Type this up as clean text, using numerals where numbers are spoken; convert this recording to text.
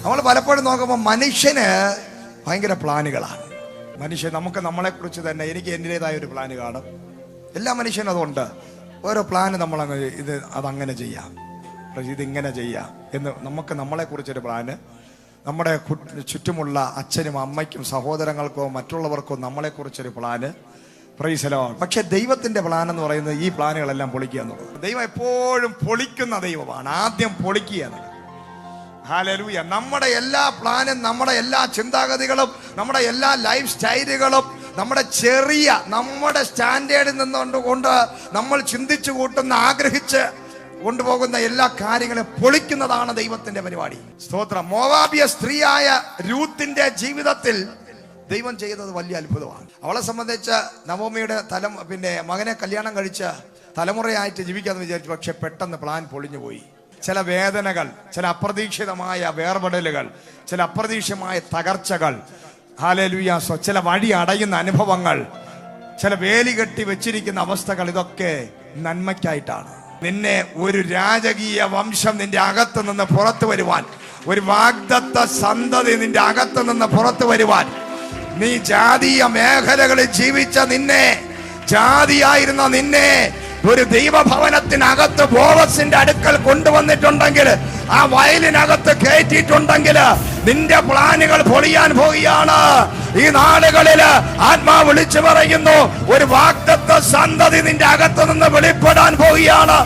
നമ്മൾ പലപ്പോഴും നോക്കുമ്പോൾ മനുഷ്യന് ഭയങ്കര പ്ലാനുകളാണ്. മനുഷ്യൻ നമുക്ക് നമ്മളെക്കുറിച്ച് തന്നെ, എനിക്ക് എൻ്റെതായ ഒരു പ്ലാന് കാണും. എല്ലാ മനുഷ്യനും അതുണ്ട്. ഓരോ പ്ലാന് നമ്മളങ്ങ് അതങ്ങനെ ചെയ്യാം, ഇതിങ്ങനെ ചെയ്യാം എന്ന് നമുക്ക് നമ്മളെക്കുറിച്ചൊരു പ്ലാന്, നമ്മുടെ ചുറ്റുമുള്ള അച്ഛനും അമ്മയ്ക്കും സഹോദരങ്ങൾക്കോ മറ്റുള്ളവർക്കോ നമ്മളെക്കുറിച്ചൊരു പ്ലാന്. Praise the Lord. പക്ഷെ ദൈവത്തിന്റെ പ്ലാൻ എന്ന് പറയുന്നത് ഈ പ്ലാനുകളെല്ലാം പൊളിക്കുക എന്നുള്ളത്. ദൈവം എപ്പോഴും പൊളിക്കുന്ന ദൈവമാണ്. ആദ്യം പൊളിക്കുക എന്നുള്ളത്. ഹല്ലേലൂയ. നമ്മുടെ എല്ലാ പ്ലാനും, നമ്മുടെ എല്ലാ ചിന്താഗതികളും, നമ്മുടെ എല്ലാ ലൈഫ് സ്റ്റൈലുകളും, നമ്മുടെ സ്റ്റാൻഡേർഡിൽ നിന്നുകൊണ്ട് നമ്മൾ ചിന്തിച്ചു കൂട്ടുന്ന, ആഗ്രഹിച്ച് കൊണ്ടുപോകുന്ന എല്ലാ കാര്യങ്ങളും പൊളിക്കുന്നതാണ് ദൈവത്തിന്റെ പരിപാടി. സ്തോത്രം. മോവാബിയ സ്ത്രീയായ രൂത്തിന്റെ ജീവിതത്തിൽ ദൈവം ചെയ്തത് വലിയ അത്ഭുതമാണ്. അവളെ സംബന്ധിച്ച് നവോമിയുടെ മകനെ കല്യാണം കഴിച്ച് തലമുറയായിട്ട് ജീവിക്കാന്ന് വിചാരിച്ചു. പക്ഷെ പെട്ടെന്ന് പ്ലാൻ പൊളിഞ്ഞു പോയി. ചില വേദനകൾ, ചില അപ്രതീക്ഷിതമായ വേർപെടലുകൾ, ചില അപ്രതീക്ഷിതമായ തകർച്ചകൾ, ഹല്ലേലൂയ, ചില വഴി അടയുന്ന അനുഭവങ്ങൾ, ചില വേലി കെട്ടി വെച്ചിരിക്കുന്ന അവസ്ഥകൾ, ഇതൊക്കെ നന്മയ്ക്കായിട്ടാണ്. നിന്നെ ഒരു രാജകീയ വംശം നിന്റെ അകത്ത് നിന്ന് പുറത്തു വരുവാൻ, ഒരു വാഗ്ദത്ത സന്തതി നിന്റെ അകത്ത് നിന്ന് പുറത്തു വരുവാൻ, നീ ജാതീയ മേഖലകളിൽ ജീവിച്ച നിന്നെ, ജാതിയായിരുന്ന നിന്നെ ഒരു ദൈവഭവനത്തിനകത്ത് ബോവസിന്റെ അടുക്കൽ കൊണ്ടുവന്നിട്ടുണ്ടെങ്കിൽ, ആ വയലിനകത്ത് കയറ്റിയിട്ടുണ്ടെങ്കിൽ, നിന്റെ പ്ലാനുകൾ പൊളിയാൻ പോവുകയാണ്. ഈ നാളുകളിൽ ആത്മാവ് വിളിച്ചു പറയുന്നു, ഒരു വാഗ്ദത്ത സന്തതി നിന്റെ അകത്ത് നിന്ന് വെളിപ്പെടാൻ പോവുകയാണ്.